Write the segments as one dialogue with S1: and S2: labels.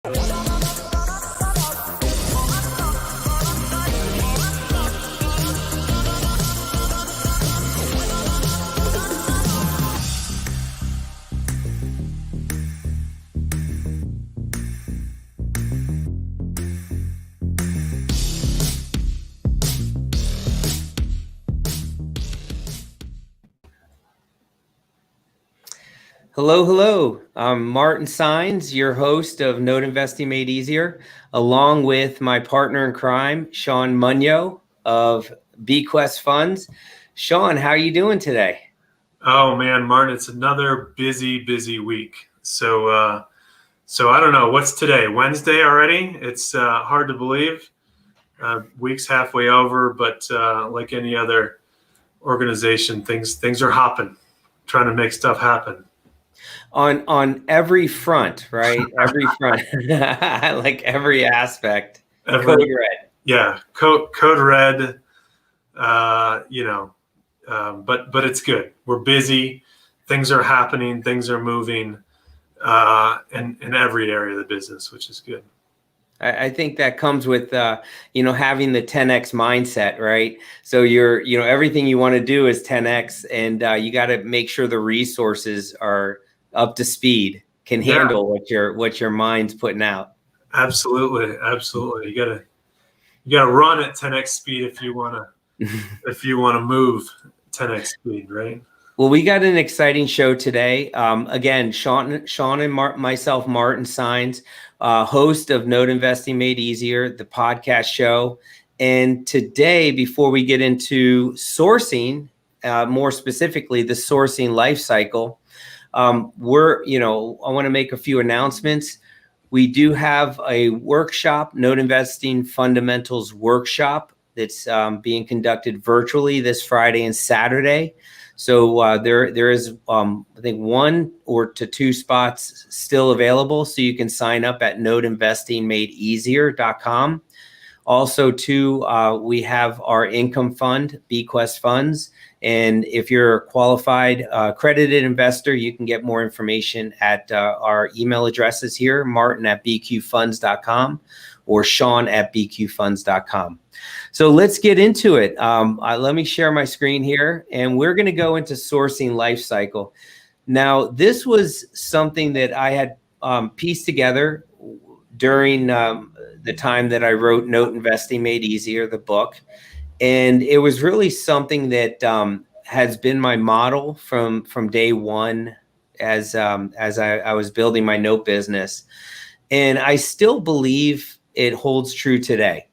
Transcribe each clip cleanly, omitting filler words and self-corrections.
S1: Hello, hello. I'm Martin Sines, your host of Note Investing Made Easier, along with my partner in crime, Sean Munyo of Bequest Funds. Sean, how are you doing today?
S2: Oh man, Martin, it's another busy week. So I don't know, what's today? Wednesday already? It's hard to believe. Week's halfway over, but like any other organization, things are hopping, trying to make stuff happen.
S1: On every front, right? Every front, like every aspect. Code red.
S2: Yeah, code red. But it's good. We're busy. Things are happening. Things are moving in every area of the business, which is good.
S1: I think that comes with, having the 10X mindset, right? So everything you want to do is 10X, and you got to make sure the resources are up to speed, can handle what your mind's putting out.
S2: Absolutely. You gotta run at 10X speed if you want to move 10X speed, right?
S1: Well, we got an exciting show today. Again, Sean and myself, Martin Sines, host of Note Investing Made Easier, the podcast show. And today, before we get into sourcing, more specifically, the sourcing life cycle, I want to make a few announcements. We do have a workshop, Note Investing Fundamentals Workshop, that's being conducted virtually this Friday and Saturday. So there is, I think, 1 or 2 spots still available. So you can sign up at noteinvestingmadeeasier.com. Also, too, we have our income fund, Bequest Funds. And if you're a qualified accredited investor, you can get more information at our email addresses here, martin@bqfunds.com or sean@bqfunds.com. So let's get into it. Let me share my screen here, and we're going to go into sourcing life cycle. Now, this was something that I had pieced together during the time that I wrote Note Investing Made Easier, the book. And it was really something that has been my model from day one as I was building my note business. And I still believe it holds true today.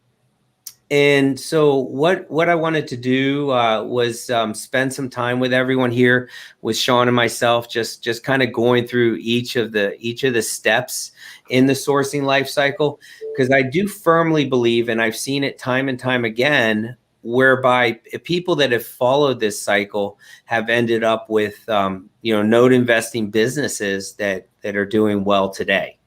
S1: And so what I wanted to do was spend some time with everyone here, with Sean and myself, just kind of going through each of the steps in the sourcing life cycle, because I do firmly believe, and I've seen it time and time again, whereby people that have followed this cycle have ended up with note investing businesses that are doing well today.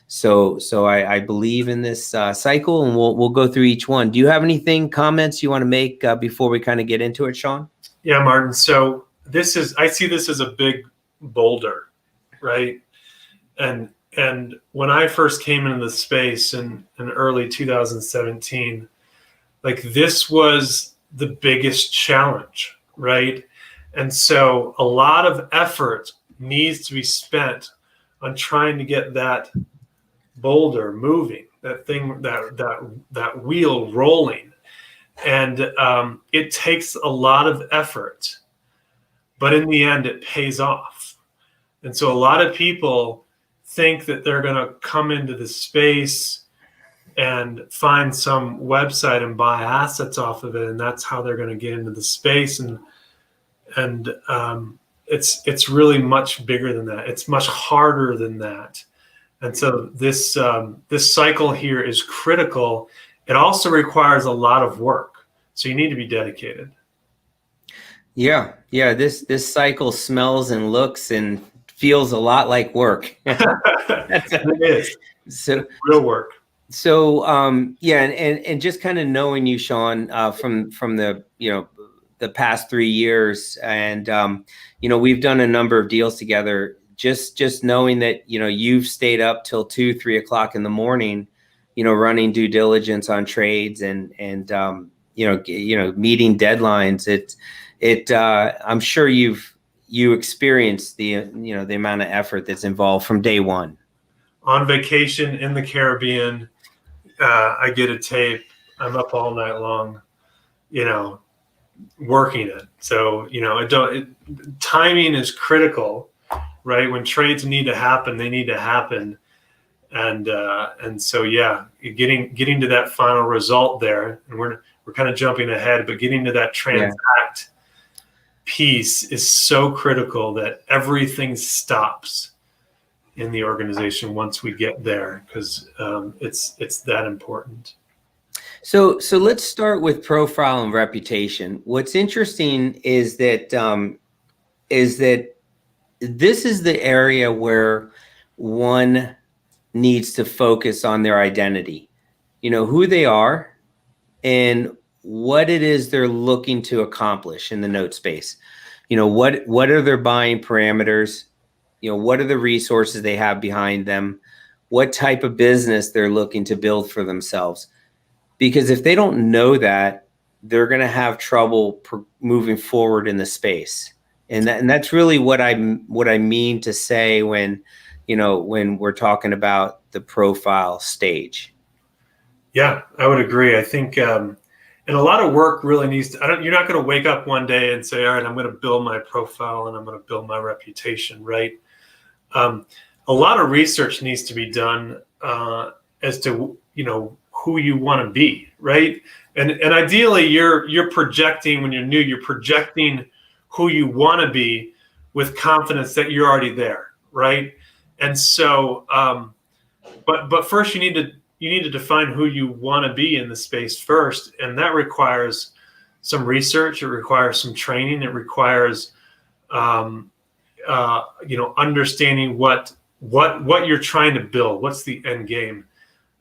S1: So I believe in this cycle, and we'll go through each one. Do you have comments you want to make before we kind of get into it, Sean?
S2: Yeah, Martin. So I see this as a big boulder, right? And when I first came into the space in early 2017, like, this was the biggest challenge, right? And so a lot of effort needs to be spent on trying to get that boulder moving, that thing, that wheel rolling. And it takes a lot of effort, but in the end, it pays off. And so a lot of people think that they're going to come into the space and find some website and buy assets off of it, and that's how they're going to get into the space. And it's really much bigger than that. It's much harder than that. And so this cycle here is critical. It also requires a lot of work, so you need to be dedicated.
S1: Yeah. This cycle smells and looks and feels a lot like work.
S2: It is.
S1: So
S2: real work.
S1: So and just kind of knowing you, Sean, from the the past 3 years, and we've done a number of deals together. just knowing that, you've stayed up till 2, 3 o'clock in the morning, running due diligence on trades and meeting deadlines. I'm sure you experienced the amount of effort that's involved from day one.
S2: On vacation in the Caribbean, I get a tape. I'm up all night long, working it. So, timing is critical, right? When trades need to happen, they need to happen. And so, yeah, getting to that final result there, and we're kind of jumping ahead, but getting to that Transact piece is so critical that everything stops in the organization once we get there, because it's that important.
S1: So let's start with profile and reputation. What's interesting is that this is the area where one needs to focus on their identity, who they are and what it is they're looking to accomplish in the note space. What are their buying parameters? What are the resources they have behind them? What type of business they're looking to build for themselves? Because if they don't know that, they're going to have trouble moving forward in the space. And that's really what I mean to say when we're talking about the profile stage.
S2: Yeah, I would agree. I think, and a lot of work really needs to, you're not going to wake up one day and say, all right, I'm going to build my profile and I'm going to build my reputation, right? A lot of research needs to be done as to, who you want to be, right? And ideally you're projecting, when you're new, you're projecting who you want to be with confidence that you're already there, right? And so, but first you need to define who you want to be in the space first, and that requires some research. It requires some training. It requires, understanding what you're trying to build. What's the end game?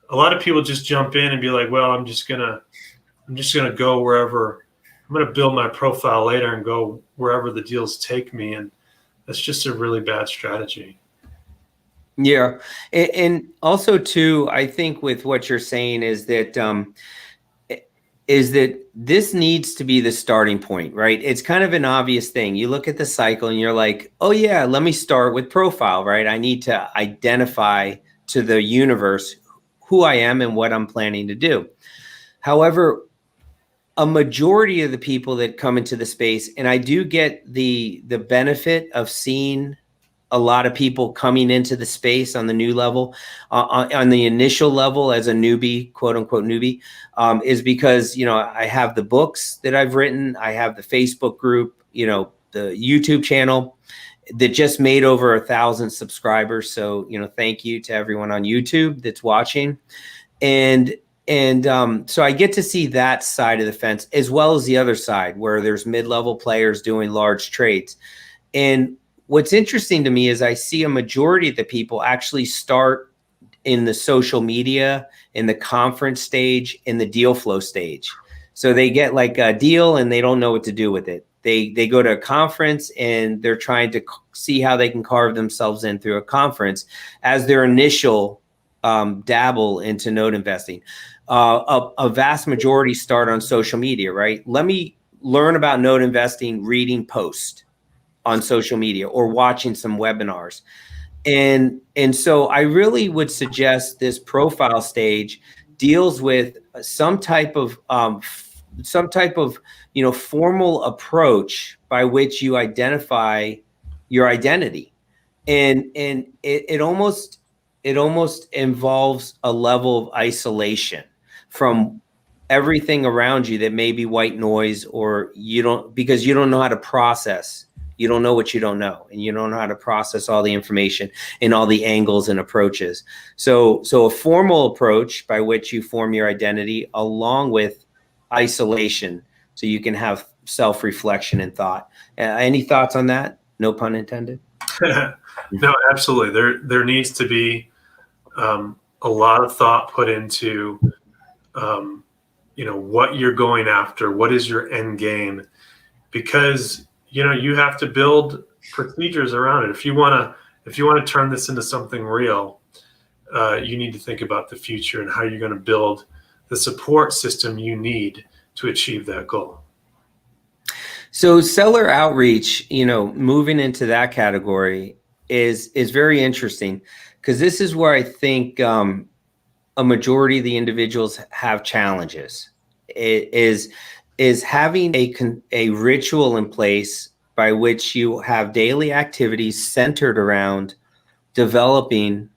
S2: A lot of people just jump in and be like, well, I'm just gonna go wherever. I'm gonna build my profile later and go wherever the deals take me, and that's just a really bad strategy.
S1: Yeah, and also too, I think with what you're saying is that this needs to be the starting point, right? It's kind of an obvious thing. You look at the cycle and you're like, oh yeah, let me start with profile, right? I need to identify to the universe who I am and what I'm planning to do. However, a majority of the people that come into the space, and I do get the benefit of seeing a lot of people coming into the space on the new level, on the initial level as a newbie, quote unquote newbie, is because, I have the books that I've written. I have the Facebook group, the YouTube channel that just made over 1,000 subscribers. So, thank you to everyone on YouTube that's watching. And so I get to see that side of the fence, as well as the other side where there's mid-level players doing large trades. And what's interesting to me is I see a majority of the people actually start in the social media, in the conference stage, in the deal flow stage. So they get like a deal and they don't know what to do with it. They go to a conference and they're trying to see how they can carve themselves in through a conference as their initial dabble into note investing. A vast majority start on social media, right? Let me learn about note investing, reading posts on social media or watching some webinars. And so I really would suggest this profile stage deals with some type of formal approach by which you identify your identity. And it almost involves a level of isolation from everything around you that may be white noise, or because you don't know how to process. You don't know what you don't know, and you don't know how to process all the information and all the angles and approaches. So a formal approach by which you form your identity, along with isolation, so you can have self-reflection and thought. Any thoughts on that? No pun intended.
S2: No, absolutely. There needs to be a lot of thought put into what you're going after. What is your end game? Because you have to build procedures around it. If you want to if you want to turn this into something real, you need to think about the future and how you're going to build the support system you need to achieve that goal.
S1: So seller outreach, moving into that category is very interesting, because this is where I think a majority of the individuals have challenges. It is having a ritual in place by which you have daily activities centered around developing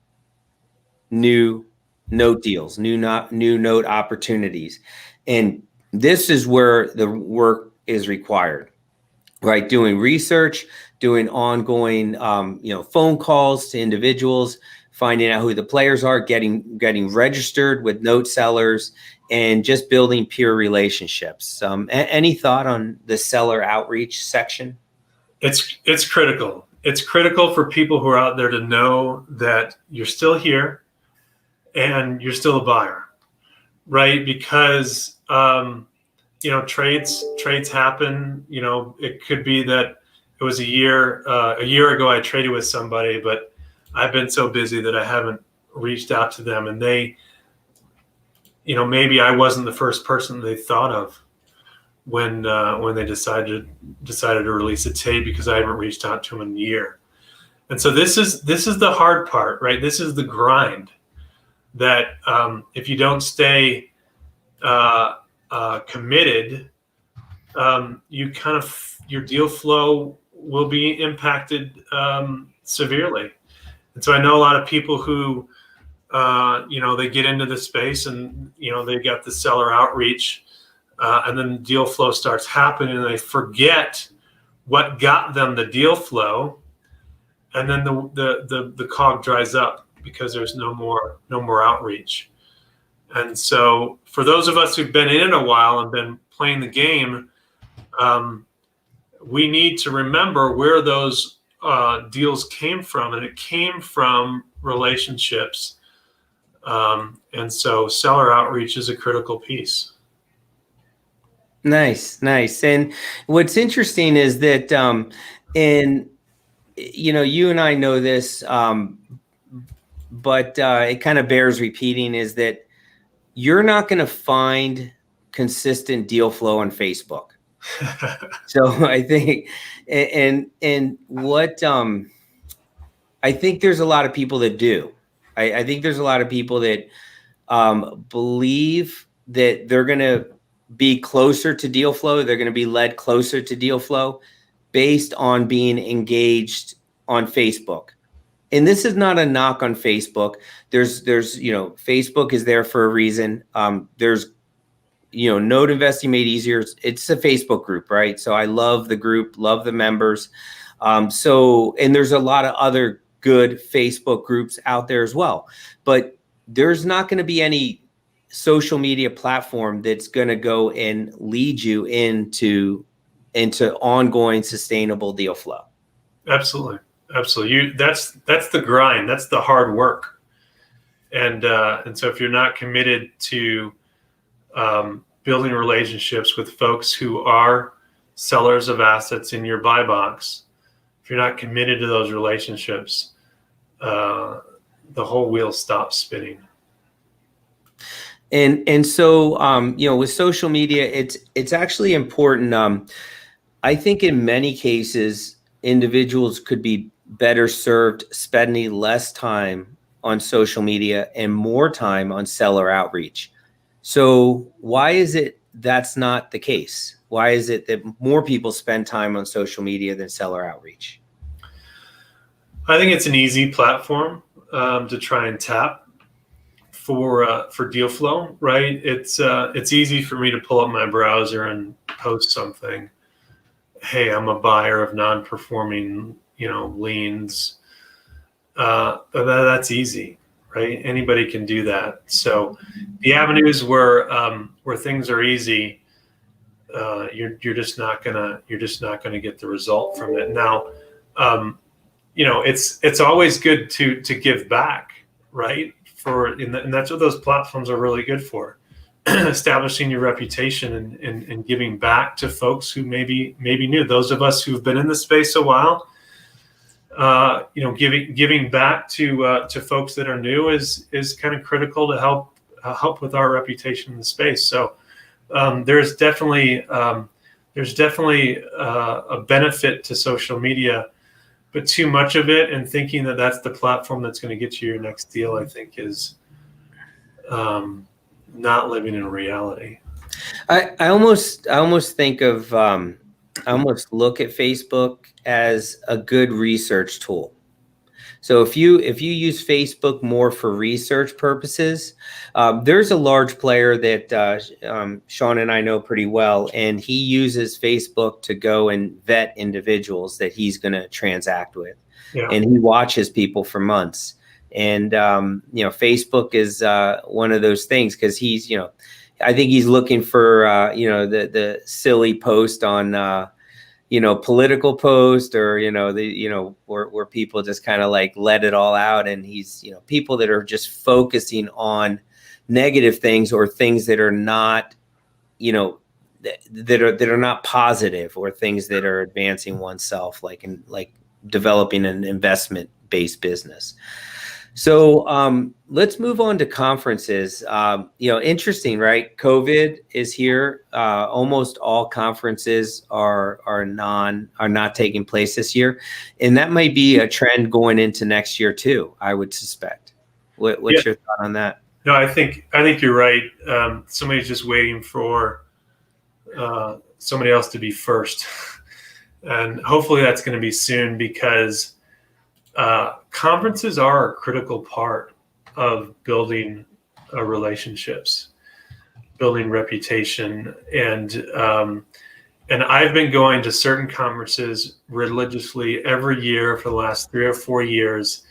S1: new note deals, new note opportunities. And this is where the work is required, right? Doing research, doing ongoing, phone calls to individuals, finding out who the players are, getting registered with note sellers, and just building peer relationships. Any thought on the seller outreach section?
S2: It's critical. It's critical for people who are out there to know that you're still here and you're still a buyer, right? Because trades happen. It could be that it was a year ago I traded with somebody, but I've been so busy that I haven't reached out to them, and they, maybe I wasn't the first person they thought of when they decided to release a tape, because I haven't reached out to them in a year. And so this is the hard part, right? This is the grind that if you don't stay committed, your deal flow will be impacted severely. And so I know a lot of people who, they get into the space and, they got the seller outreach, and then deal flow starts happening and they forget what got them the deal flow. And then the cog dries up because there's no more outreach. And so for those of us who've been in it a while and been playing the game, we need to remember where those deals came from, and it came from relationships. And so seller outreach is a critical piece.
S1: Nice. And what's interesting is that, you and I know this, but it kind of bears repeating, is that you're not going to find consistent deal flow on Facebook. So I think, and what I think there's a lot of people that do. I think there's a lot of people that believe that they're going to be closer to deal flow. They're going to be led closer to deal flow based on being engaged on Facebook. And this is not a knock on Facebook. There's Facebook is there for a reason. There's Note Investing Made Easier. It's a Facebook group, right? So I love the group, love the members. And there's a lot of other good Facebook groups out there as well. But there's not going to be any social media platform that's going to go and lead you into ongoing sustainable deal flow.
S2: Absolutely. That's the grind. That's the hard work. And so if you're not committed to building relationships with folks who are sellers of assets in your buy box, if you're not committed to those relationships, the whole wheel stops spinning.
S1: And so with social media, it's actually important. I think in many cases, individuals could be better served spending less time on social media and more time on seller outreach. So why is it that's not the case? Why is it that more people spend time on social media than seller outreach?
S2: I think it's an easy platform to try and tap for deal flow, right? It's easy for me to pull up my browser and post something. Hey, I'm a buyer of non-performing, liens. That's easy, right? Anybody can do that. So the avenues where things are easy, you're just not gonna get the result from it. Now, it's always good to give back, right? And that's what those platforms are really good for. Establishing your reputation and giving back to folks who maybe new. Those of us who've been in the space a while, giving back to folks that are new is kind of critical to help with our reputation in the space. So there's definitely a benefit to social media, but too much of it and thinking that that's the platform that's going to get you your next deal, I think, is not living in reality.
S1: I almost think of I almost look at Facebook as a good research tool. So if you use Facebook more for research purposes, there's a large player that Sean and I know pretty well, and he uses Facebook to go and vet individuals that he's going to transact with, and he watches people for months. And Facebook is one of those things because he's I think he's looking for the silly post on political post or where people just kind of like let it all out, and he's people that are just focusing on negative things or things that are not that are not positive, or things that are advancing oneself, like developing an investment based business. So let's move on to conferences. Interesting, right? COVID is here. Almost all conferences are not taking place this year, and that might be a trend going into next year too, I would suspect. What's your thought on that?
S2: No, I think you're right. Somebody's just waiting for somebody else to be first, and hopefully that's going to be soon, because conferences are a critical part of building relationships, building reputation, and I've been going to certain conferences religiously every year for the last 3 or 4 years.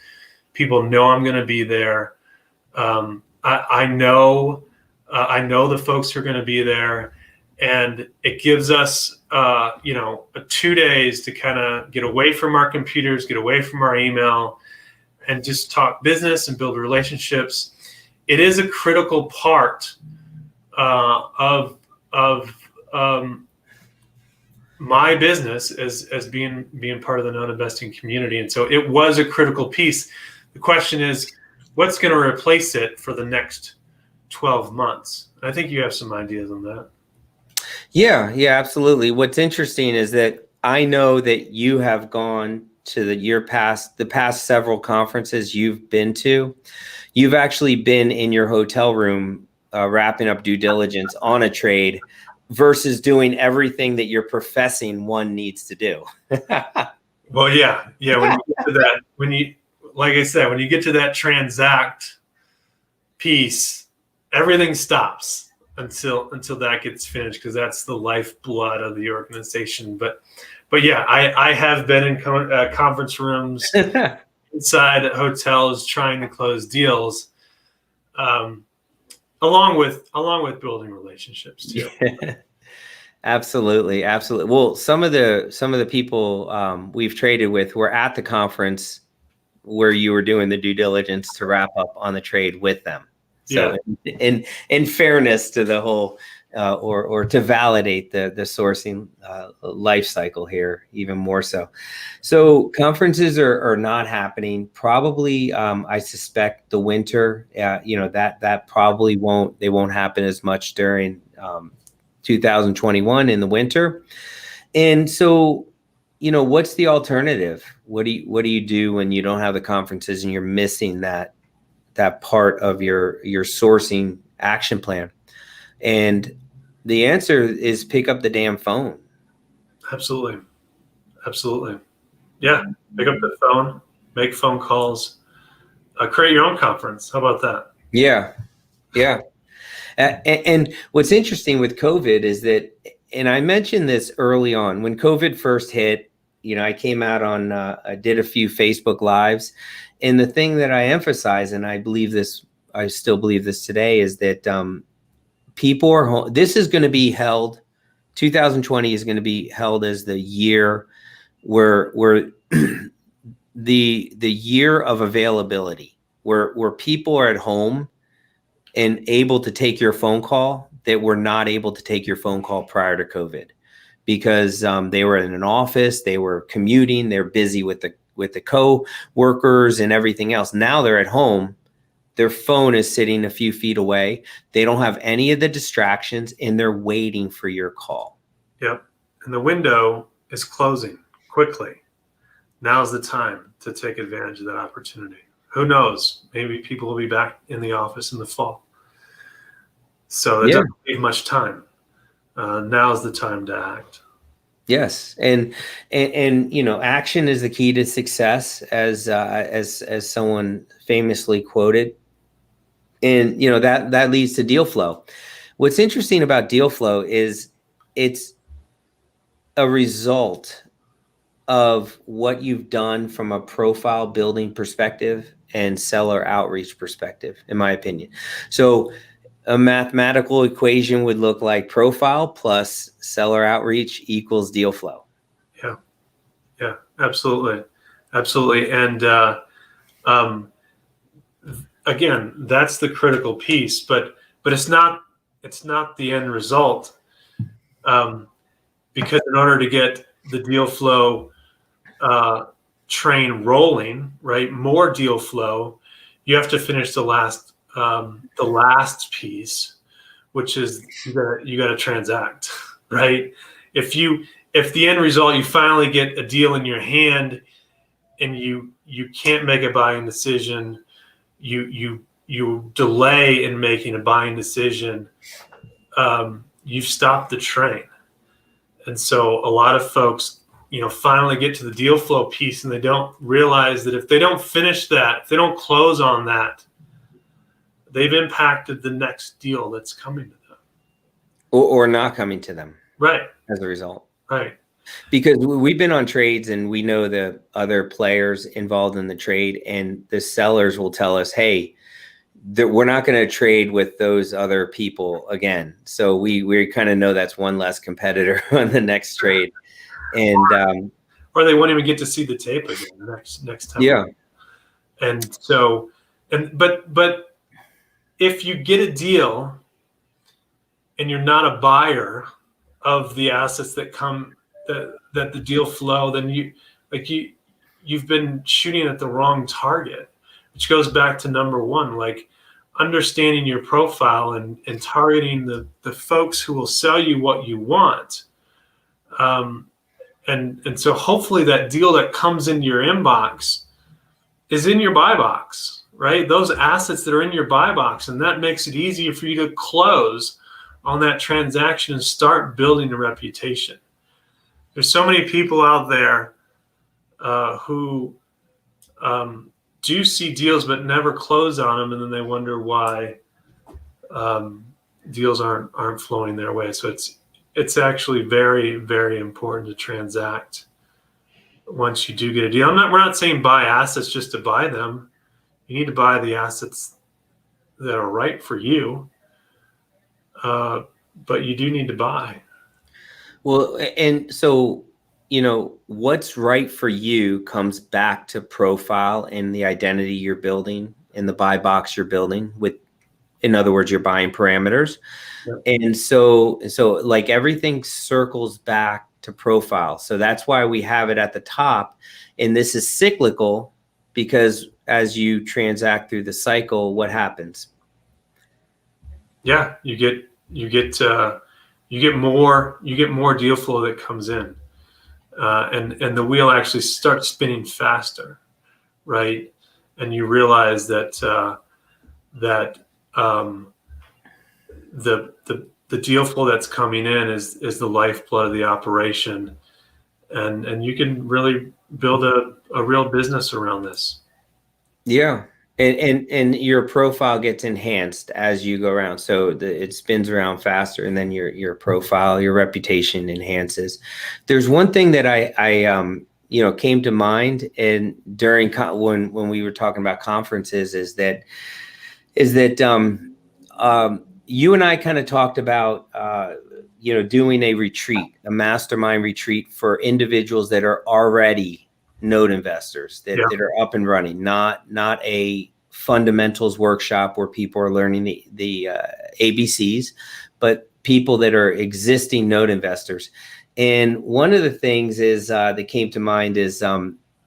S2: People know I'm going to be there. I know the folks who are going to be there, and it gives us 2 days to kind of get away from our computers, get away from our email, and just talk business and build relationships. It is a critical part of my business as being part of the non-investing community, and so it was a critical piece. The question is, what's going to replace it for the next 12 months? I think you have some ideas on that.
S1: Yeah, absolutely. What's interesting is that I know that you have gone to the past several conferences you've been to. You've actually been in your hotel room wrapping up due diligence on a trade versus doing everything that you're professing one needs to do.
S2: Well, yeah. When you get to that, like I said, when you get to that Transact piece, everything stops until that gets finished, because that's the lifeblood of the organization. But yeah, I have been in conference rooms inside hotels trying to close deals, along with building relationships too.
S1: Yeah. Absolutely. Well, some of the people we've traded with were at the conference where you were doing the due diligence to wrap up on the trade with them. So in fairness to the whole, or to validate the sourcing life cycle here even more so. So conferences are not happening. Probably, I suspect the winter, that probably won't happen as much during 2021 in the winter. And so, what's the alternative? What do you do when you don't have the conferences and you're missing that part of your sourcing action plan? And the answer is pick up the damn phone. Absolutely.
S2: Yeah. Pick up the phone, make phone calls, create your own conference. How about that?
S1: Yeah. And what's interesting with COVID is that, and I mentioned this early on, when COVID first hit, I came out on, I did a few Facebook Lives. And the thing that I emphasize, and I still believe this today, is that people are home. This is going to be held, 2020 is going to be held as the year where the year of availability, where people are at home and able to take your phone call that were not able to take your phone call prior to COVID, because they were in an office, they were commuting, they're busy with the co-workers and everything else. Now they're at home. Their phone is sitting a few feet away. They don't have any of the distractions, and they're waiting for your call.
S2: Yep. And the window is closing quickly. Now's the time to take advantage of that opportunity. Who knows? Maybe people will be back in the office in the fall. So it doesn't take much time. Now's the time to act.
S1: Yes, and action is the key to success, as someone famously quoted. And that leads to deal flow. What's interesting about deal flow is it's a result of what you've done from a profile building perspective and seller outreach perspective, in my opinion. So a mathematical equation would look like profile plus seller outreach equals deal flow.
S2: Yeah, absolutely. And again, that's the critical piece, but it's not the end result, because in order to get the deal flow train rolling, right, more deal flow, you have to finish the last piece, which is you got to transact, right? If the end result, you finally get a deal in your hand and you can't make a buying decision, you delay in making a buying decision, you've stopped the train. And so a lot of folks, finally get to the deal flow piece, and they don't realize that if they don't finish that, if they don't close on that, they've impacted the next deal that's coming to them.
S1: Or not coming to them.
S2: Right.
S1: As a result.
S2: Right.
S1: Because we've been on trades and we know the other players involved in the trade, and the sellers will tell us, hey, we're not going to trade with those other people again. So we kind of know that's one less competitor on the next trade. And
S2: or they won't even get to see the tape again the next time.
S1: Yeah.
S2: And so, but if you get a deal and you're not a buyer of the assets that come that the deal flow, then you've been shooting at the wrong target, which goes back to number one, like understanding your profile and targeting the folks who will sell you what you want. And so hopefully that deal that comes into your inbox is in your buy box, right? Those assets that are in your buy box, and that makes it easier for you to close on that transaction and start building a reputation. There's so many people out there who do see deals but never close on them, and then they wonder why deals aren't flowing their way. So it's actually very, very important to transact once you do get a deal. We're not saying buy assets just to buy them. You need to buy the assets that are right for you, but you do need to buy.
S1: Well, and so, what's right for you comes back to profile and the identity you're building and the buy box you're building with, in other words, your buying parameters. Yep. And so like everything circles back to profile. So that's why we have it at the top. And this is cyclical, because as you transact through the cycle, what happens?
S2: Yeah, you get more deal flow that comes in, and the wheel actually starts spinning faster, right? And you realize that the deal flow that's coming in is the lifeblood of the operation, and you can really build a real business around this.
S1: Yeah. And your profile gets enhanced as you go around. So it spins around faster, and then your profile, your reputation enhances. There's one thing that I came to mind, and during when we were talking about conferences, is that you and I kind of talked about doing a retreat, a mastermind retreat for individuals that are already node investors that are up and running, not a fundamentals workshop where people are learning the ABCs, but people that are existing node investors. And one of the things is that came to mind is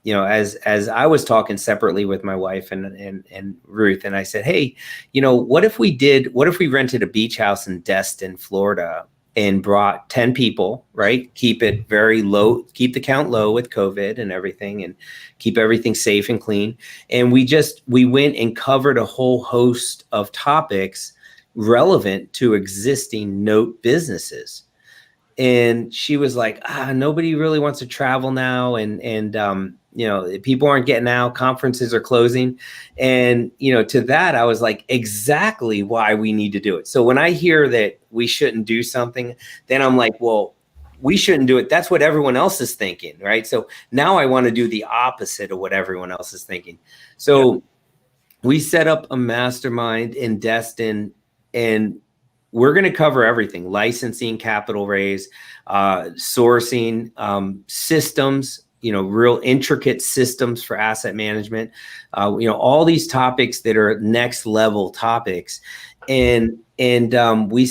S1: as I was talking separately with my wife and Ruth, and I said, hey, what if we rented a beach house in Destin, Florida, and brought 10 people, right? Keep it very low, keep the count low with COVID and everything, and keep everything safe and clean. And we went and covered a whole host of topics relevant to existing note businesses. And she was like, nobody really wants to travel now. And people aren't getting out, conferences are closing. And, to that, I was like, exactly why we need to do it. So when I hear that we shouldn't do something, then I'm like, well, we shouldn't do it. That's what everyone else is thinking, right? So now I want to do the opposite of what everyone else is thinking. So we set up a mastermind in Destin, and we're going to cover everything: licensing, capital raise, sourcing, systems, real intricate systems for asset management, all these topics that are next level topics. And we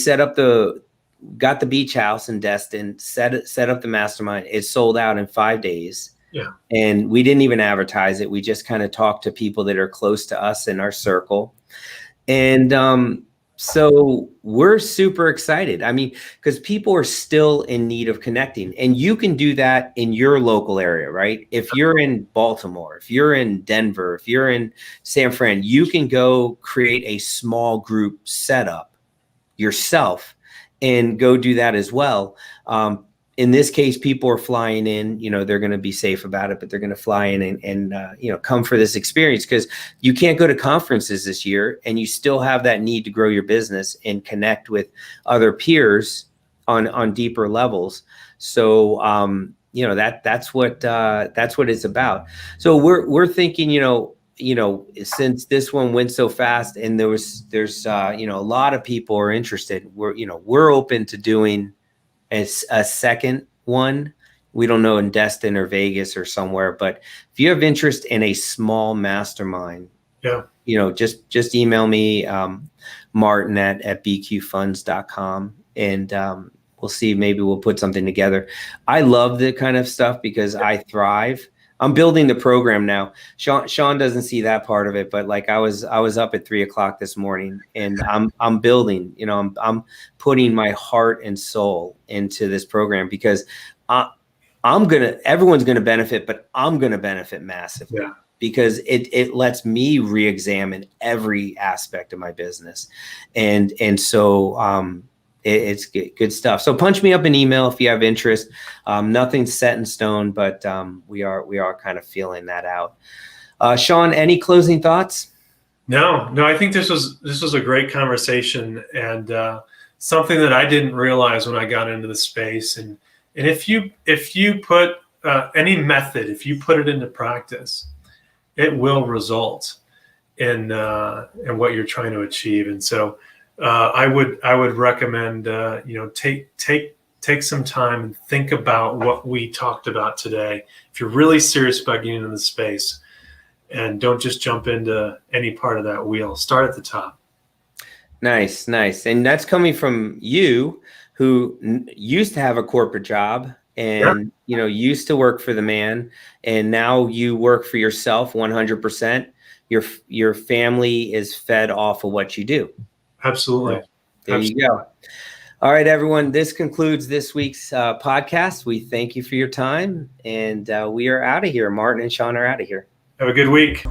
S1: got the beach house in Destin, set up the mastermind. It sold out in 5 days.
S2: Yeah.
S1: And we didn't even advertise it. We just kind of talked to people that are close to us in our circle. And, so we're super excited. I mean, because people are still in need of connecting, and you can do that in your local area, right? If you're in Baltimore, if you're in Denver, if you're in San Fran, you can go create a small group setup yourself and go do that as well. In this case, people are flying in, they're going to be safe about it, but they're going to fly in and come for this experience, because you can't go to conferences this year, and you still have that need to grow your business and connect with other peers on deeper levels. So, that's what it's about. So we're thinking, since this one went so fast, and there's a lot of people are interested, we're open to doing a second one. We don't know, in Destin or Vegas or somewhere, but if you have interest in a small mastermind, just email me, Martin at bqfunds.com, and we'll see, maybe we'll put something together. I love the kind of stuff because I thrive. I'm building the program now. Sean doesn't see that part of it, but like I was up at 3:00 this morning, and I'm building. I'm putting my heart and soul into this program, because everyone's gonna benefit, but I'm gonna benefit massively.
S2: Yeah.
S1: Because it lets me re-examine every aspect of my business, and so it's good stuff. So punch me up an email if you have interest. Nothing's set in stone, but we are kind of feeling that out. Sean, any closing thoughts?
S2: No, I think this was a great conversation, and something that I didn't realize when I got into the space. And if you put any method, if you put it into practice, it will result in what you're trying to achieve. And so I would recommend take some time and think about what we talked about today. If you're really serious about getting into the space, and don't just jump into any part of that wheel. Start at the top.
S1: Nice. And that's coming from you, who used to have a corporate job and used to work for the man, and now you work for yourself 100%. Your family is fed off of what you do.
S2: Absolutely.
S1: There you go. All right, everyone. This concludes this week's podcast. We thank you for your time, and we are out of here. Martin and Sean are out of here.
S2: Have a good week.